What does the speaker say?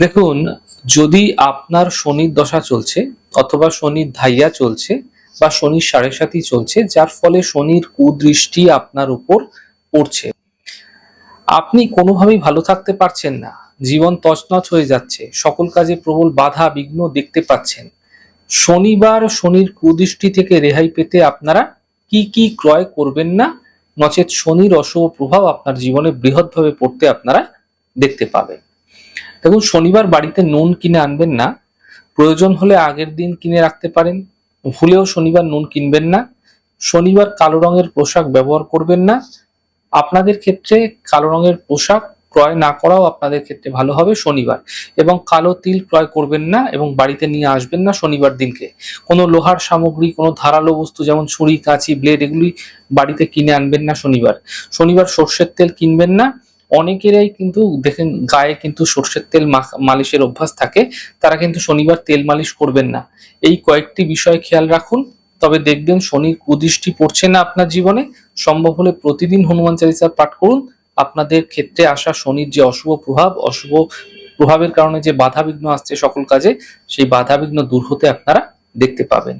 দেখুন, যদি আপনার শনির দশা চলছে অথবা শনির ধাইয়া চলছে বা শনির সাড়ে সাথী চলছে, যার ফলে শনির কুদৃষ্টি আপনার উপর পড়ছে, আপনি কোনোভাবেই ভালো থাকতে পারছেন না, জীবন তছনছ হয়ে যাচ্ছে, সকল কাজে প্রবল বাধা বিঘ্ন দেখতে পাচ্ছেন। শনিবার শনির কুদৃষ্টি থেকে রেহাই পেতে আপনারা কি কি ক্রয় করবেন না, নচেৎ শনির অশুভ প্রভাব আপনার জীবনে বৃহৎভাবে পড়তে আপনারা দেখতে পাবেন। দেখুন, শনিবার বাড়িতে নুন কিনে আনবেন না। প্রয়োজন হলে আগের দিন কিনে রাখতে পারেন। ভুলেও শনিবার নুন কিনবেন না। শনিবার কালো রঙের পোশাক ব্যবহার করবেন না। আপনাদের ক্ষেত্রে কালো রঙের পোশাক ক্রয় না করাও আপনাদের ক্ষেত্রে ভালো হবে শনিবার। এবং কালো তিল ক্রয় করবেন না এবং বাড়িতে নিয়ে আসবেন না শনিবার দিনকে। কোনো লোহার সামগ্রী, কোনো ধারালো বস্তু যেমন ছুরি, কাঁচি, ব্লেড, এগুলি বাড়িতে কিনে আনবেন না শনিবার। শনিবার সর্ষের তেল কিনবেন না। অনেকেরাই কিন্তু দেখেন গায়ে কিন্তু সর্ষের তেল মালিশের অভ্যাস থাকে, তারা কিন্তু শনিবার তেল মালিশ করবেন না। এই কয়েকটি বিষয় খেয়াল রাখুন, তবে দেখবেন শনির কুদৃষ্টি পড়ছে না আপনার জীবনে। সম্ভব হলে প্রতিদিন হনুমান চালিসা পাঠ করুন। আপনাদের ক্ষেত্রে আসা শনির যে অশুভ প্রভাবের কারণে যে বাধা বিঘ্ন আসছে সকল কাজে, সেই বাধা বিঘ্ন দূর হতে আপনারা দেখতে পাবেন।